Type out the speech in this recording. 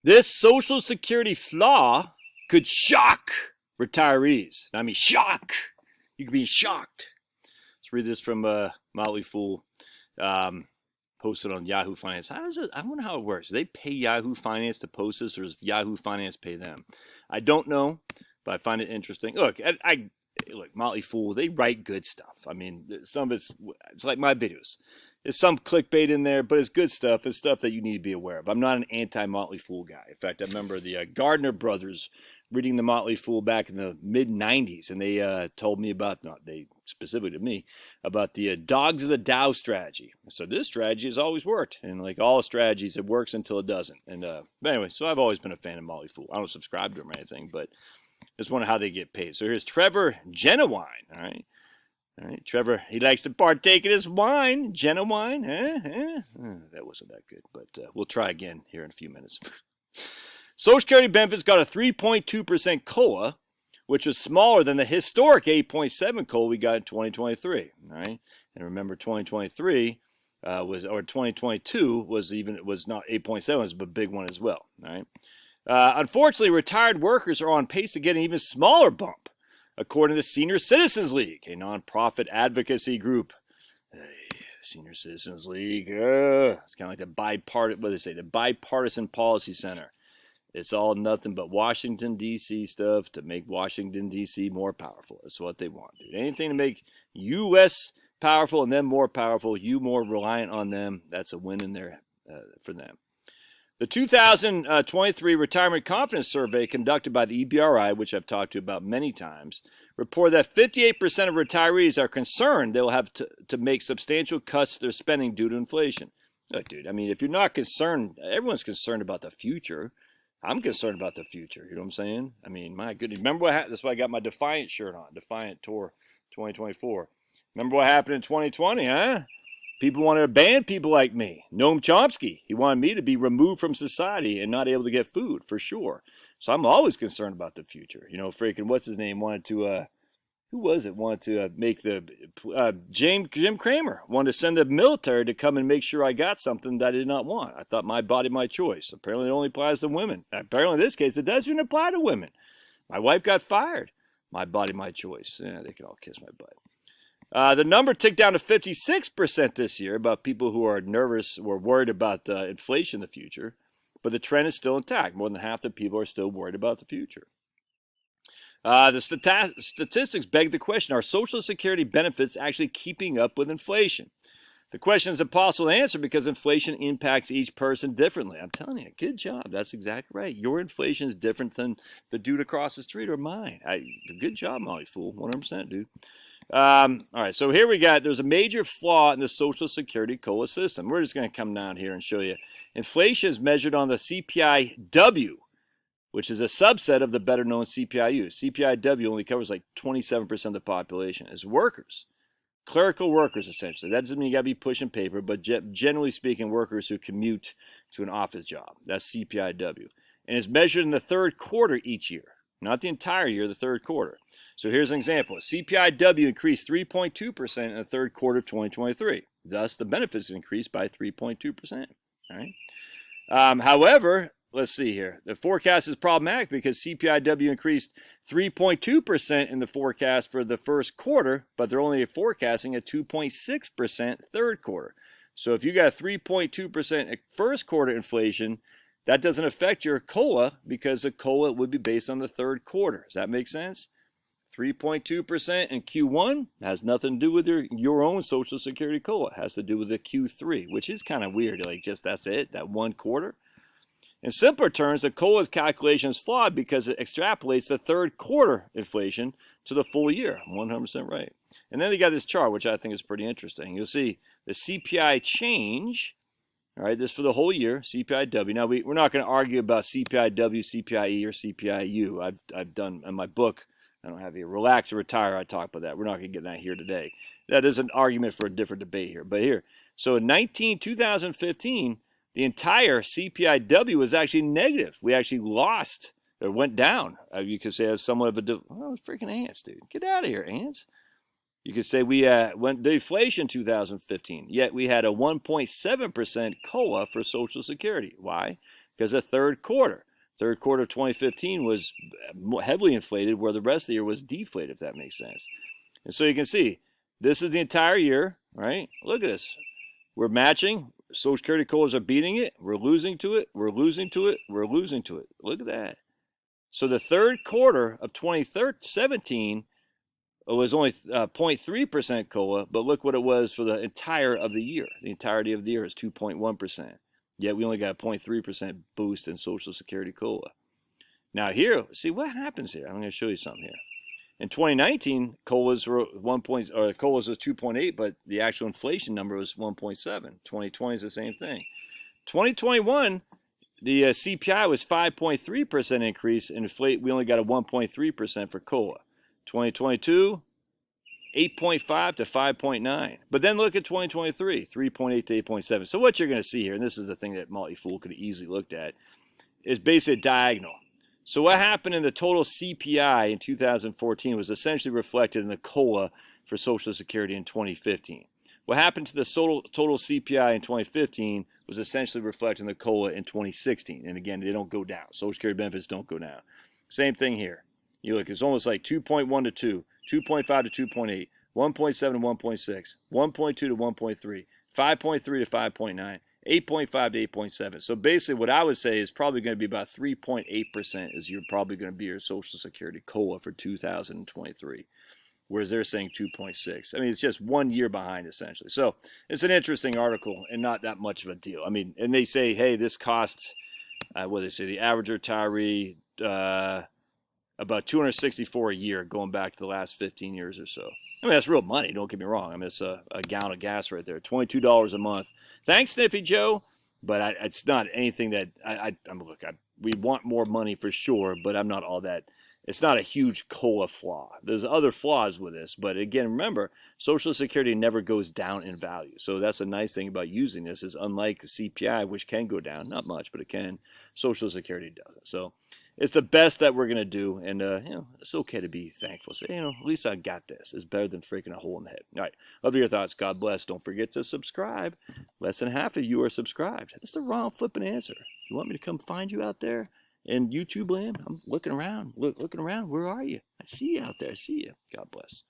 This Social Security flaw could shock retirees. I mean, shock. You could be shocked. Let's read this from Motley Fool, posted on Yahoo Finance. How does it? I wonder how it works. Do they pay Yahoo Finance to post this, or does Yahoo Finance pay them? I don't know, but I find it interesting. Look, look, Motley Fool, they write good stuff. I mean, some of it's like my videos. There's some clickbait in there, but it's good stuff. It's stuff that you need to be aware of. I'm not an anti-Motley Fool guy. In fact, I remember the Gardner brothers reading the Motley Fool back in the mid-'90s, and they told me about, not they specifically to me, about the dogs of the Dow strategy. So this strategy has always worked, and like all strategies, it works until it doesn't. And but anyway, so I've always been a fan of Motley Fool. I don't subscribe to them or anything, but just wonder how they get paid. So here's Trevor Genuine, all right? All right, Trevor, he likes to partake in his wine. Genuine, that wasn't that good, but we'll try again here in a few minutes. Social Security benefits got a 3.2% COLA, which was smaller than the historic 8.7 COLA we got in 2023. All right, and remember 2023 or 2022 was not 8.7, it was a big one as well. All right. Unfortunately, retired workers are on pace to get an even smaller bump, according to the Senior Citizens League, a nonprofit advocacy group. Senior Citizens League, it's kind of like the Bipartisan Policy Center. It's all nothing but Washington, D.C. stuff to make Washington, D.C. more powerful. That's what they want, dude. Anything to make U.S. powerful and them more powerful, you more reliant on them, that's a win in there for them. The 2023 Retirement Confidence Survey conducted by the EBRI, which I've talked to about many times, reported that 58% of retirees are concerned they will have to make substantial cuts to their spending due to inflation. Look, dude, I mean, if you're not concerned, everyone's concerned about the future. I'm concerned about the future. You know what I'm saying? I mean, my goodness. Remember what happened? That's why I got my Defiant shirt on. Defiant Tour 2024. Remember what happened in 2020, huh? People wanted to ban people like me. Noam Chomsky, he wanted me to be removed from society and not able to get food, for sure. So I'm always concerned about the future. You know, freaking, what's his name, wanted to, who was it, wanted to make the, Jim Cramer, wanted to send the military to come and make sure I got something that I did not want. I thought my body, my choice. Apparently it only applies to women. Apparently in this case, it doesn't even apply to women. My wife got fired. My body, my choice. Yeah, they can all kiss my butt. The number ticked down to 56% this year about people who are nervous or worried about inflation in the future, but the trend is still intact. More than half the people are still worried about the future. The statistics beg the question, are Social Security benefits actually keeping up with inflation? The question is impossible to answer because inflation impacts each person differently. I'm telling you, good job. That's exactly right. Your inflation is different than the dude across the street or mine. Good job, Molly Fool. 100%, dude. All right, so here we got, there's a major flaw in the Social Security COLA system. We're just going to come down here and show you. Inflation is measured on the CPI-W, which is a subset of the better-known CPI-U. CPI-W only covers like 27% of the population. It's workers, clerical workers, essentially. That doesn't mean you got to be pushing paper, but generally speaking, workers who commute to an office job. That's CPI-W. And it's measured in the third quarter each year, not the entire year, the third quarter. So here's an example. CPI-W increased 3.2% in the third quarter of 2023. Thus, the benefits increased by 3.2%. All right. However, let's see here. The forecast is problematic because CPI-W increased 3.2% in the forecast for the first quarter, but they're only forecasting a 2.6% third quarter. So if you got 3.2% first quarter inflation, that doesn't affect your COLA because the COLA would be based on the third quarter. Does that make sense? 3.2% in Q1 has nothing to do with your own Social Security COLA. It has to do with the Q3, which is kind of weird. Like, just that's it, that one quarter. In simpler terms, the COLA's calculation is flawed because it extrapolates the third quarter inflation to the full year. 100% right. And then they got this chart, which I think is pretty interesting. You'll see the CPI change. All right, this for the whole year, CPI-W. Now, we're not going to argue about CPI-W, CPI-E, or CPI-U. I've done in my book, I don't have here, Relax or Retire, I talk about that. We're not going to get that here today. That is an argument for a different debate here. But here, so in 2015, the entire CPI-W was actually negative. We actually lost, or went down. You could say as somewhat of a, oh, it's freaking ants, dude. Get out of here, ants. You could say we went deflation in 2015, yet we had a 1.7% COLA for Social Security. Why? because the third quarter of 2015 was heavily inflated, where the rest of the year was deflated, if that makes sense. And so you can see, this is the entire year, right? Look at this. We're matching. Social Security COLAs are beating it. We're losing to it. We're losing to it. We're losing to it. Look at that. So the third quarter of 2017 was only 0.3% COLA, but look what it was for the entire of the year. The entirety of the year is 2.1%. Yet we only got a 0.3% boost in Social Security COLA. Now here, see what happens here. I'm going to show you something here. In 2019, COLAs were COLAs was 2.8, but the actual inflation number was 1.7. 2020 is the same thing. 2021, the CPI was 5.3% increase, and we only got a 1.3% for COLA. 2022, 8.5 to 5.9. But then look at 2023, 3.8 to 8.7. So what you're going to see here, and this is the thing that Motley Fool could have easily looked at, is basically a diagonal. So what happened in the total CPI in 2014 was essentially reflected in the COLA for Social Security in 2015. What happened to the total CPI in 2015 was essentially reflected in the COLA in 2016. And again, they don't go down. Social Security benefits don't go down. Same thing here. You look, it's almost like 2.1 to 2, 2.5 to 2.8, 1.7 to 1.6, 1.2 to 1.3, 5.3 to 5.9. 8.5 to 8.7. So basically what I would say is probably going to be about 3.8% is you're probably going to be your Social Security COLA for 2023, whereas they're saying 2.6. I mean, it's just 1 year behind essentially. So it's an interesting article and not that much of a deal. I mean, and they say, hey, this costs, what do they say, the average retiree about $264 a year going back to the last 15 years or so. I mean, that's real money, don't get me wrong. I mean, it's a gallon of gas right there, $22 a month. Thanks, Sniffy Joe, but it's not anything that we want more money for sure, but I'm not all that. It's not a huge COLA flaw. There's other flaws with this, but again, remember, Social Security never goes down in value. So that's a nice thing about using this is unlike CPI, which can go down, not much, but it can, Social Security doesn't. So it's the best that we're going to do, and it's okay to be thankful. So, at least I got this. It's better than freaking a hole in the head. All right, love your thoughts. God bless. Don't forget to subscribe. Less than half of you are subscribed. That's the wrong flipping answer. You want me to come find you out there in YouTube land? I'm looking around. Looking around. Where are you? I see you out there. I see you. God bless.